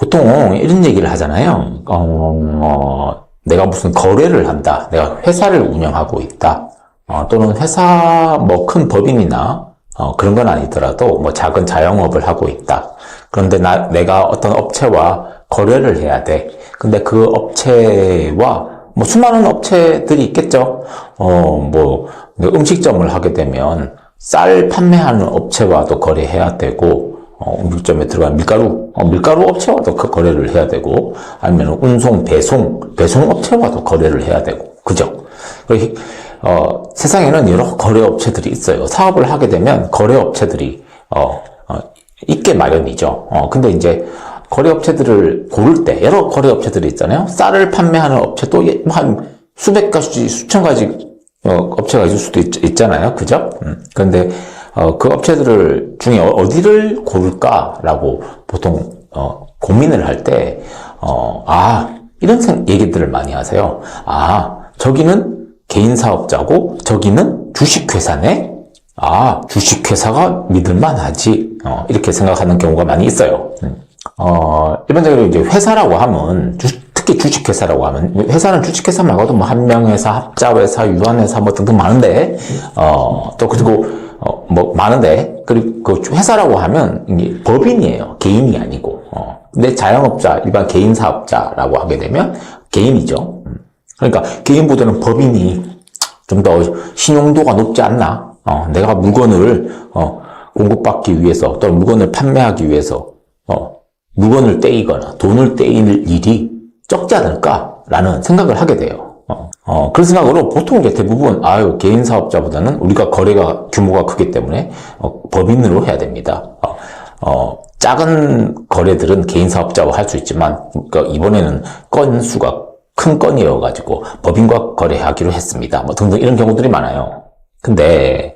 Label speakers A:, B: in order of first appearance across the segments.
A: 보통 이런 얘기를 하잖아요. 내가 무슨 거래를 한다. 내가 회사를 운영하고 있다. 또는 회사 뭐 큰 법인이나 그런 건 아니더라도 뭐 작은 자영업을 하고 있다. 그런데 내가 어떤 업체와 거래를 해야 돼. 근데 그 업체와 뭐 수많은 업체들이 있겠죠. 뭐 음식점을 하게 되면 쌀 판매하는 업체와도 거래해야 되고, 음식점에 들어간 밀가루 업체와도 그 거래를 해야 되고, 아니면 운송, 배송 업체와도 거래를 해야 되고, 그죠? 세상에는 여러 거래 업체들이 있어요. 사업을 하게 되면 거래 업체들이, 있게 마련이죠. 근데 이제 거래 업체들을 고를 때, 여러 거래 업체들이 있잖아요. 쌀을 판매하는 업체도 한 수백 가지, 수천 가지, 업체가 있을 수도 있잖아요. 그죠? 그런데, 그 업체들을 중에 어디를 고를까라고 보통, 고민을 할 때, 이런 얘기들을 많이 하세요. 저기는 개인 사업자고, 저기는 주식회사네? 주식회사가 믿을만하지. 이렇게 생각하는 경우가 많이 있어요. 일반적으로 이제 회사라고 하면, 특히 주식회사라고 하면, 회사는 주식회사 말고도 뭐 한명회사, 합자회사, 유한회사 뭐 등등 많은데, 또 그리고, 뭐 많은데, 그리고 그 회사라고 하면 이게 법인이에요. 개인이 아니고. 근데 자영업자, 일반 개인 사업자라고 하게 되면 개인이죠. 그러니까 개인보다는 법인이 좀 더 신용도가 높지 않나? 내가 물건을, 공급받기 위해서, 또는 물건을 판매하기 위해서, 물건을 떼이거나 돈을 떼일 일이 적지 않을까라는 생각을 하게 돼요. 그런 생각으로 보통 이제 대부분, 개인 사업자보다는 우리가 거래가 규모가 크기 때문에, 법인으로 해야 됩니다. 작은 거래들은 개인 사업자와 할 수 있지만, 그러니까 이번에는 건수가 큰 건이어가지고 법인과 거래하기로 했습니다. 뭐 등등 이런 경우들이 많아요. 근데,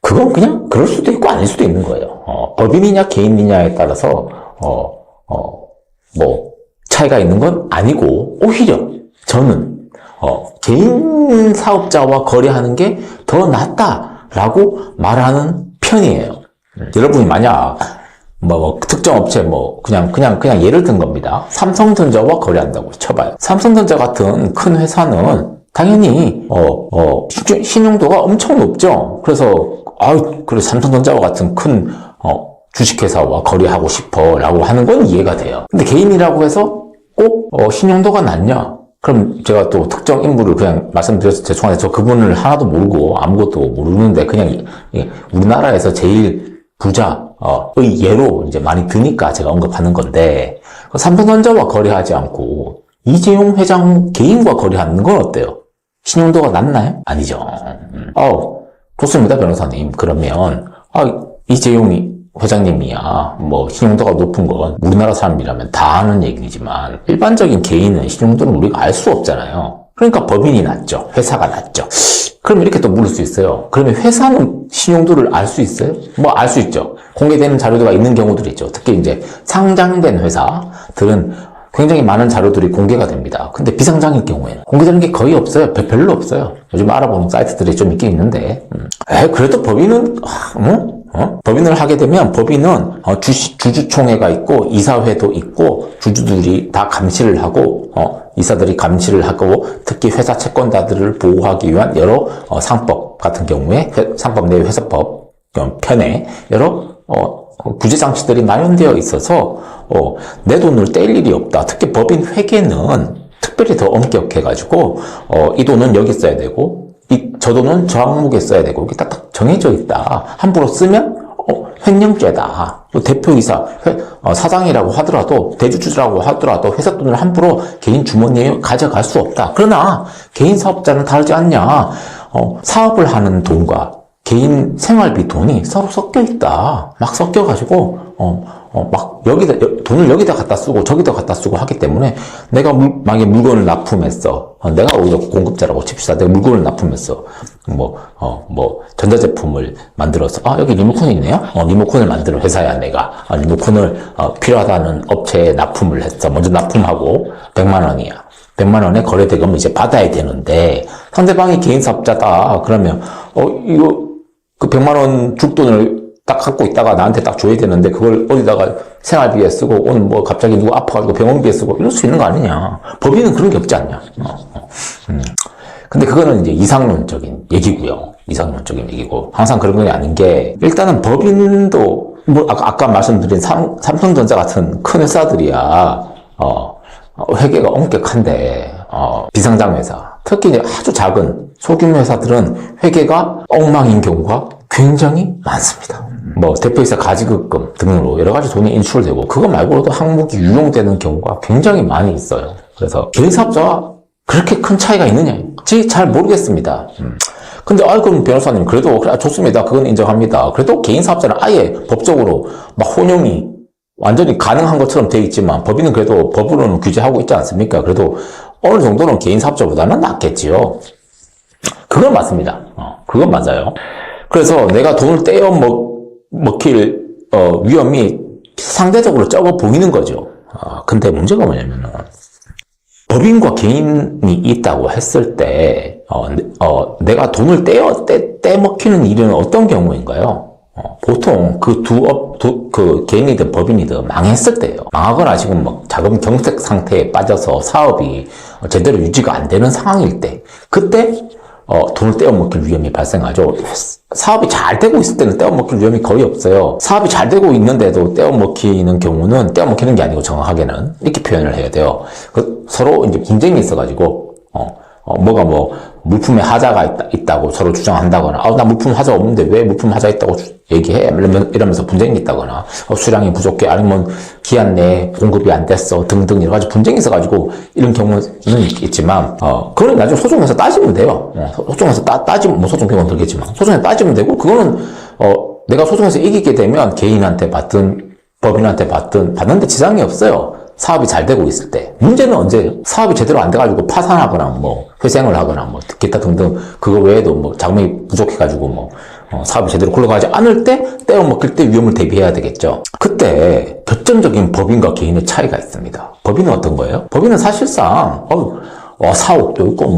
A: 그건 그냥 그럴 수도 있고 아닐 수도 있는 거예요. 법인이냐 개인이냐에 따라서, 뭐, 차이가 있는 건 아니고, 오히려 저는, 개인 사업자와 거래하는 게 더 낫다라고 말하는 편이에요. 여러분이 만약, 특정 업체, 그냥 예를 든 겁니다. 삼성전자와 거래한다고 쳐봐요. 삼성전자 같은 큰 회사는 당연히, 신용도가 엄청 높죠. 그래서, 그래, 삼성전자와 같은 큰, 주식회사와 거래하고 싶어 라고 하는 건 이해가 돼요. 근데 개인이라고 해서 꼭, 신용도가 낮냐? 그럼 제가 또 특정 인물을 그냥 말씀드려서 죄송한데 저 그분을 하나도 모르고 아무것도 모르는데 그냥 우리나라에서 제일 부자의 예로 이제 많이 드니까 제가 언급하는 건데 삼성전자와 거래하지 않고 이재용 회장 개인과 거래하는 건 어때요? 신용도가 낮나요? 아니죠. 좋습니다, 변호사님. 그러면 이재용이 회장님이야. 뭐 신용도가 높은 건 우리나라 사람이라면 다 아는 얘기지만 일반적인 개인은 신용도는 우리가 알 수 없잖아요. 그러니까 법인이 낫죠. 회사가 낫죠. 그럼 이렇게 또 물을 수 있어요. 그러면 회사는 신용도를 알 수 있어요? 뭐 알 수 있죠. 공개되는 자료가 있는 경우들이 있죠. 특히 이제 상장된 회사들은 굉장히 많은 자료들이 공개가 됩니다. 근데 비상장일 경우에는 공개되는 게 거의 없어요. 별로 없어요. 요즘 알아보는 사이트들이 좀 있긴 있는데 그래도 법인은 법인을 하게 되면 법인은 주주총회가 있고 이사회도 있고 주주들이 다 감시를 하고 이사들이 감시를 하고 특히 회사 채권자들을 보호하기 위한 여러 상법 같은 경우에 상법 내 회사법 편에 여러 구제 장치들이 마련되어 있어서 내 돈을 떼일 일이 없다. 특히 법인 회계는 특별히 더 엄격해가지고 이 돈은 여기 써야 되고 저 돈은 저 항목에 써야 되고 이게 딱 정해져 있다. 함부로 쓰면 횡령죄다. 또 대표이사, 사장이라고 하더라도 대주주라고 하더라도 회사 돈을 함부로 개인 주머니에 가져갈 수 없다. 그러나 개인 사업자는 다르지 않냐. 사업을 하는 돈과 개인 생활비 돈이 서로 섞여 있다. 막 섞여가지고 막 돈을 여기다 갖다 쓰고 저기다 갖다 쓰고 하기 때문에 내가 만약에 물건을 납품했어. 내가 오히려 공급자라고 칩시다. 내가 물건을 납품했어. 전자제품을 만들어서 여기 리모컨이 있네요. 리모컨을 만드는 회사야 내가. 리모컨을 필요하다는 업체에 납품을 했어. 먼저 납품하고 100만 원이야. 100만 원의 거래 대금을 이제 받아야 되는데 상대방이 개인 사업자다. 그러면 이거 그 100만 원 줄 돈을 딱 갖고 있다가 나한테 딱 줘야 되는데 그걸 어디다가 생활비에 쓰고 오늘 뭐 갑자기 누구 아파가지고 병원비에 쓰고 이럴 수 있는 거 아니냐. 법인은 그런 게 없지 않냐. 근데 그거는 이제 이상론적인 얘기고요. 이상론적인 얘기고 항상 그런 건 아닌 게 일단은 법인도 뭐 아까 말씀드린 삼성전자 같은 큰 회사들이야 회계가 엄격한데 비상장 회사 특히 이제 아주 작은 소규모 회사들은 회계가 엉망인 경우가 굉장히 많습니다. 뭐 대표이사 가지급금 등으로 여러 가지 돈이 인출되고 그거 말고도 항목이 유용되는 경우가 굉장히 많이 있어요. 그래서 개인 사업자와 그렇게 큰 차이가 있느냐지 잘 모르겠습니다. 근데 그럼 변호사님 그래도 그래 좋습니다. 그건 인정합니다. 그래도 개인 사업자는 아예 법적으로 막 혼용이 완전히 가능한 것처럼 되어 있지만 법인은 그래도 법으로는 규제하고 있지 않습니까? 그래도 어느 정도는 개인 사업자보다는 낫겠지요. 그건 맞습니다. 그건 맞아요. 그래서 내가 돈을 떼어 먹힐 위험이 상대적으로 적어 보이는 거죠. 근데 문제가 뭐냐면은 법인과 개인이 있다고 했을 때 내가 돈을 떼먹히는 일은 어떤 경우인가요? 보통 그 개인이든 법인이든 망했을 때예요. 망하거나 지금 뭐 자금 경색 상태에 빠져서 사업이 제대로 유지가 안 되는 상황일 때 그때 돈을 떼어먹힐 위험이 발생하죠. 사업이 잘 되고 있을 때는 떼어먹힐 위험이 거의 없어요. 사업이 잘 되고 있는데도 떼어먹히는 경우는 떼어먹히는 게 아니고 정확하게는 이렇게 표현을 해야 돼요. 서로 이제 분쟁이 있어가지고 뭐가 뭐 물품에 하자가 있다고 서로 주장한다거나 나 물품 하자 없는데 왜 물품 하자 있다고 얘기해? 이러면서 분쟁이 있다거나 수량이 부족해 아니면 기한 내에 공급이 안 됐어 등등 여러 가지 분쟁이 있어가지고 이런 경우는 있지만 그거는 나중에 소송에서 따지면 돼요. 소송에서 따지면 뭐 소송 경우는 들겠지만 소송에서 따지면 되고 그거는 내가 소송에서 이기게 되면 개인한테 받든 법인한테 받는데 지장이 없어요. 사업이 잘 되고 있을 때. 문제는 언제예요? 사업이 제대로 안 돼가지고 파산하거나 뭐 회생을 하거나 뭐 기타 등등 그거 외에도 뭐 자금이 부족해가지고 뭐 사업이 제대로 굴러가지 않을 때 떼어먹힐 때 위험을 대비해야 되겠죠. 그때 결정적인 법인과 개인의 차이가 있습니다. 법인은 어떤 거예요? 법인은 사실상 사옥도 있고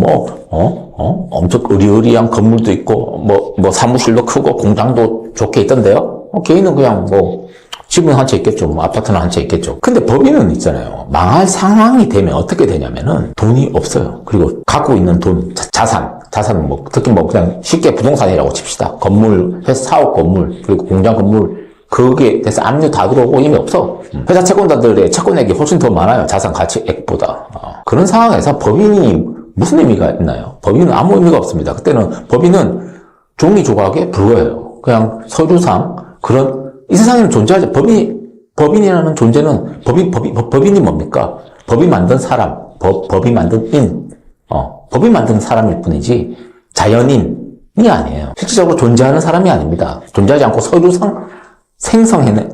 A: 엄청 으리으리한 건물도 있고 뭐 사무실도 크고 공장도 좋게 있던데요. 개인은 그냥 뭐 집은 한 채 있겠죠. 뭐 아파트는 한 채 있겠죠. 근데 법인은 있잖아요. 망할 상황이 되면 어떻게 되냐면은 돈이 없어요. 그리고 갖고 있는 돈, 자산은 뭐 특히 뭐 그냥 쉽게 부동산이라고 칩시다. 건물, 회사 사업 건물, 그리고 공장 건물 거기에 대해서 압류 다 들어오고 이미 없어. 회사 채권자들의 채권액이 훨씬 더 많아요. 자산 가치액보다. 그런 상황에서 법인이 무슨 의미가 있나요? 법인은 아무 의미가 없습니다. 그때는 법인은 종이 조각에 불과해요. 그냥 서류상 이 세상에는 존재하지. 법인이라는 존재는, 법인이 뭡니까? 법이 만든 사람, 법이 만든 법이 만든 사람일 뿐이지, 자연인이 아니에요. 실질적으로 존재하는 사람이 아닙니다. 존재하지 않고 서류상 생성해내는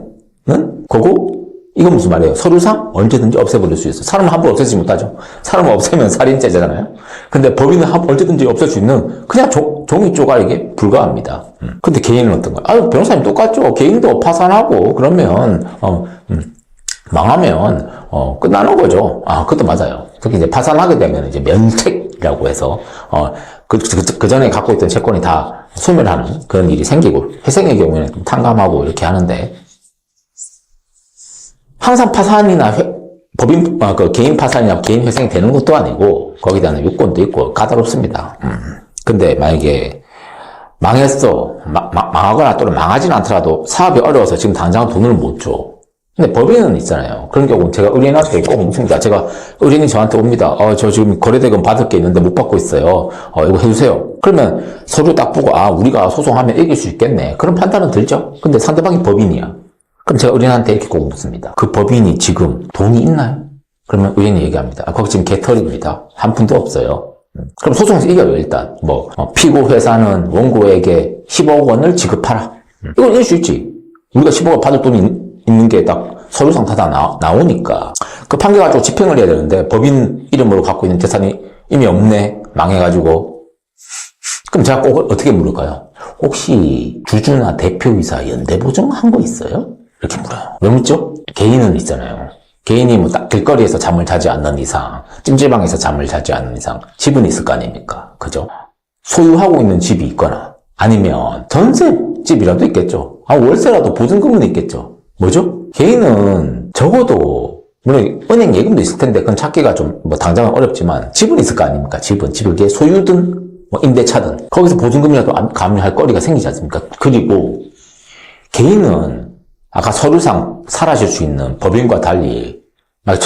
A: 거고, 이건 무슨 말이에요? 서류상 언제든지 없애버릴 수 있어요. 사람은 함부로 없애지 못하죠. 사람을 없애면 살인죄잖아요. 근데 법인은 언제든지 없앨 수 있는 그냥 종이 조각에게 불과합니다. 근데 개인은 어떤가요? 변호사님 똑같죠. 개인도 파산하고 그러면 망하면 끝나는 거죠. 그것도 맞아요. 특히 이제 파산하게 되면 이제 면책이라고 해서 그 전에 갖고 있던 채권이 다 소멸하는 그런 일이 생기고 회생의 경우에는 좀 탕감하고 이렇게 하는데 항상 파산이나 개인 파산이나 개인 회생이 되는 것도 아니고 거기에 대한 요건도 있고 까다롭습니다. 근데 만약에 망했어. 망하거나 또는 망하진 않더라도 사업이 어려워서 지금 당장 돈을 못 줘. 근데 법인은 있잖아요. 그런 경우는 제가 의뢰인한테 꼭 묻습니다. 제가 의뢰인이 저한테 옵니다. 저 지금 거래대금 받을 게 있는데 못 받고 있어요. 이거 해주세요. 그러면 서류 딱 보고 우리가 소송하면 이길 수 있겠네. 그런 판단은 들죠. 근데 상대방이 법인이야. 그럼 제가 의뢰인한테 이렇게 꼭 묻습니다. 그 법인이 지금 돈이 있나요? 그러면 의뢰인이 얘기합니다. 거기 지금 개털입니다. 한 푼도 없어요. 그럼 소송에서 이겨요, 일단. 피고 회사는 원고에게 10억 원을 지급하라. 이건 이길 수 있지. 우리가 10억 원 받을 돈이 있는 게 딱 서류상 다 나오니까. 그 판결 가지고 집행을 해야 되는데, 법인 이름으로 갖고 있는 재산이 이미 없네. 망해가지고. 그럼 제가 꼭 어떻게 물을까요? 혹시 주주나 대표이사 연대보증한 거 있어요? 이렇게 물어요. 왜 묻죠? 개인은 있잖아요. 개인이 뭐 딱 길거리에서 잠을 자지 않는 이상, 찜질방에서 잠을 자지 않는 이상, 집은 있을 거 아닙니까? 그죠? 소유하고 있는 집이 있거나, 아니면 전세 중국집이라도 있겠죠. 월세라도 보증금은 있겠죠. 뭐죠? 개인은 적어도 물론 은행 예금도 있을 텐데 그건 찾기가 좀 뭐 당장은 어렵지만 집은 있을 거 아닙니까? 집은 그게 소유든 뭐 임대차든 거기서 보증금이라도 가압류할 거리가 생기지 않습니까? 그리고 개인은 아까 서류상 사라질 수 있는 법인과 달리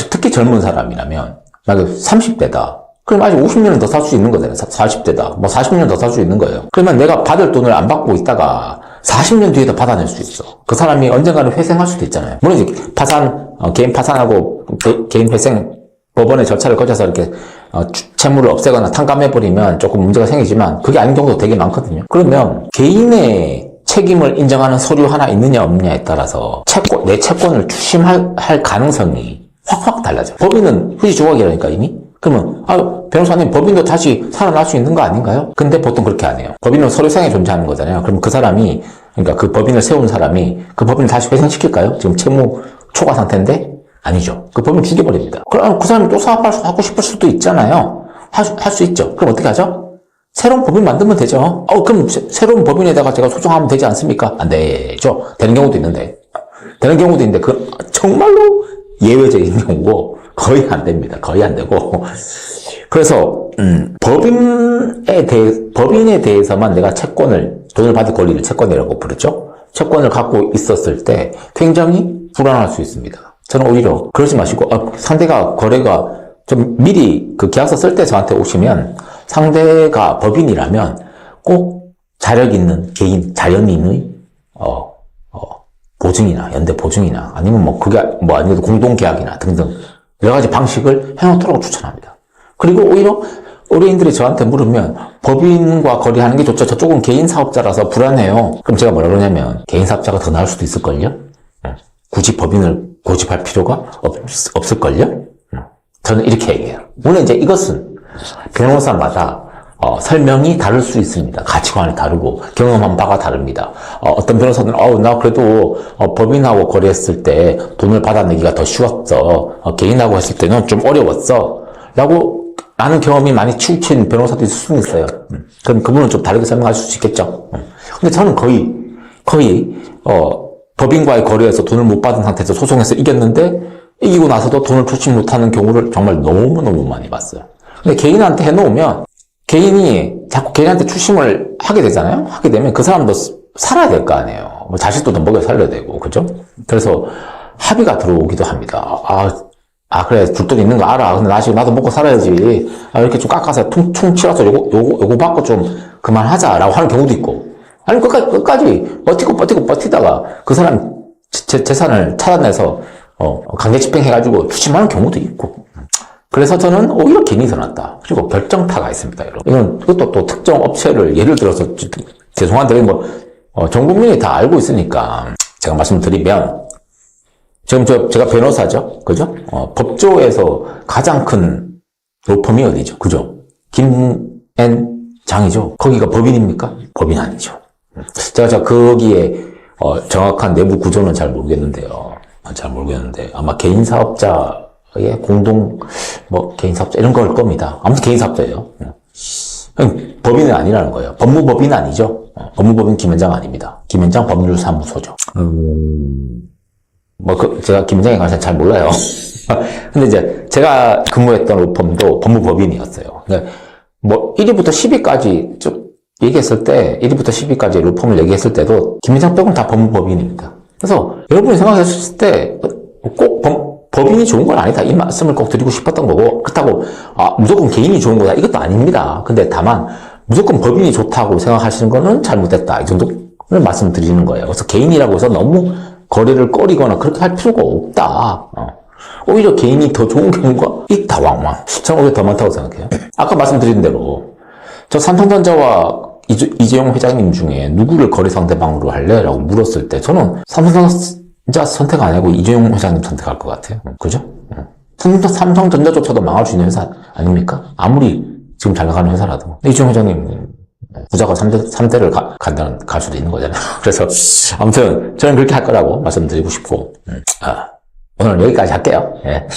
A: 특히 젊은 사람이라면 30대다. 그럼 아직 50년은 더 살 수 있는 거잖아요. 40대다. 뭐 40년 더 살 수 있는 거예요. 그러면 내가 받을 돈을 안 받고 있다가 40년 뒤에도 받아낼 수 있어. 그 사람이 언젠가는 회생할 수도 있잖아요. 물론 이제 개인 파산하고 개인 회생 법원의 절차를 거쳐서 이렇게 채무를 없애거나 탕감해버리면 조금 문제가 생기지만 그게 아닌 경우도 되게 많거든요. 그러면 개인의 책임을 인정하는 서류 하나 있느냐 없느냐에 따라서 내 채권을 추심할 가능성이 확 달라져요. 법인은 후지 조각이라니까 이미. 그러면 변호사님 법인도 다시 살아날 수 있는 거 아닌가요? 근데 보통 그렇게 안 해요. 법인은 서류상에 존재하는 거잖아요. 그럼 그 사람이 그러니까 그 법인을 세운 사람이 그 법인을 다시 회생시킬까요? 지금 채무 초과 상태인데? 아니죠. 그 법인 죽여버립니다. 그럼 그 사람이 또 사업하고 싶을 수도 있잖아요. 할 수 있죠. 그럼 어떻게 하죠? 새로운 법인 만들면 되죠. 그럼 새로운 법인에다가 제가 소송하면 되지 않습니까? 안 되죠. 되는 경우도 있는데. 그 정말로 예외적인 경우고 거의 안 됩니다. 거의 안 되고. 그래서 법인에 대해서만 내가 돈을 받을 권리를 채권이라고 부르죠. 채권을 갖고 있었을 때 굉장히 불안할 수 있습니다. 저는 오히려 그러지 마시고 상대가 거래가 좀 미리 그 계약서 쓸 때 저한테 오시면 상대가 법인이라면 꼭 자력 있는 개인 자연인의 보증이나 연대 보증이나 아니면 뭐 그게 뭐 아니어도 공동 계약이나 등등 여러 가지 방식을 해놓도록 추천합니다. 그리고 오히려 의뢰인들이 저한테 물으면 법인과 거래하는 게 좋죠. 저쪽은 개인 사업자라서 불안해요. 그럼 제가 뭐라 그러냐면 개인 사업자가 더 나을 수도 있을걸요? 굳이 법인을 고집할 필요가 없을걸요? 저는 이렇게 얘기해요. 물론 이제 이것은 변호사마다 설명이 다를 수 있습니다. 가치관이 다르고 경험한 바가 다릅니다. 어떤 변호사는 나 그래도 법인하고 거래했을 때 돈을 받아내기가 더 쉬웠어. 개인하고 했을 때는 좀 어려웠어. 라고 아는 경험이 많이 치우친 변호사도 있을 수는 있어요. 그럼 그분은 좀 다르게 설명하실 수 있겠죠. 근데 저는 거의 법인과의 거래에서 돈을 못 받은 상태에서 소송해서 이겼는데 이기고 나서도 돈을 주지 못하는 경우를 정말 너무너무 많이 봤어요. 근데 개인한테 해놓으면 개인이 자꾸 개인한테 추심을 하게 되잖아요. 하게 되면 그 사람도 살아야 될 거 아니에요. 뭐 자식도 더 먹여 살려야 되고, 그죠? 그래서 합의가 들어오기도 합니다. 그래, 줄돈 있는 거 알아. 근데 나도 먹고 살아야지. 이렇게 좀 깎아서 퉁퉁 치워서 요거 받고 좀 그만하자라고 하는 경우도 있고. 아니, 끝까지 버티다가 그 사람 재산을 찾아내서, 강제 집행해가지고 추심하는 경우도 있고. 그래서 저는 오히려 개인이 더 낫다. 그리고 결정타가 있습니다, 여러분. 이것도 또 특정 업체를 예를 들어서, 죄송한데, 전 국민이 다 알고 있으니까, 제가 말씀드리면, 지금 제가 변호사죠? 그죠? 법조에서 가장 큰 로펌이 어디죠? 그죠? 김앤장이죠? 거기가 법인입니까? 법인 아니죠. 제가 거기에, 정확한 내부 구조는 잘 모르겠는데요. 아마 개인 사업자의 개인 사업자, 이런 걸 겁니다. 아무튼 개인 사업자예요. 법인은 아니라는 거예요. 법무법인 아니죠? 법무법인 김앤장 아닙니다. 김앤장 법률사무소죠. 제가 김앤장에 관해서 잘 몰라요. 근데 이제 제가 근무했던 로펌도 법무법인이었어요. 그러니까 1위부터 10위까지 쭉 얘기했을 때, 1위부터 10위까지 로펌을 얘기했을 때도 김앤장 빼고는 다 법무법인입니다. 그래서 여러분이 생각했을 때 꼭 법인이 좋은 건 아니다. 이 말씀을 꼭 드리고 싶었던 거고, 그렇다고 무조건 개인이 좋은 거다. 이것도 아닙니다. 근데 다만 무조건 법인이 좋다고 생각하시는 거는 잘못됐다. 이 정도를 말씀드리는 거예요. 그래서 개인이라고 해서 너무 거래를 꺼리거나 그렇게 할 필요가 없다. 오히려 개인이 더 좋은 경우가 있다, 왕왕. 저는 오히려 더 많다고 생각해요. 아까 말씀드린 대로 저 삼성전자와 이재용 회장님 중에 누구를 거래 상대방으로 할래? 라고 물었을 때 저는 삼성전자 선택 안 하고 이재용 회장님 선택할 것 같아요. 그죠? 삼성전자조차도 망할 수 있는 회사 아닙니까? 아무리 지금 잘 나가는 회사라도. 이재용 회장님 부자가 3대를 갈 수도 있는 거잖아요. 그래서 아무튼 저는 그렇게 할 거라고 말씀드리고 싶고 오늘 여기까지 할게요. 예.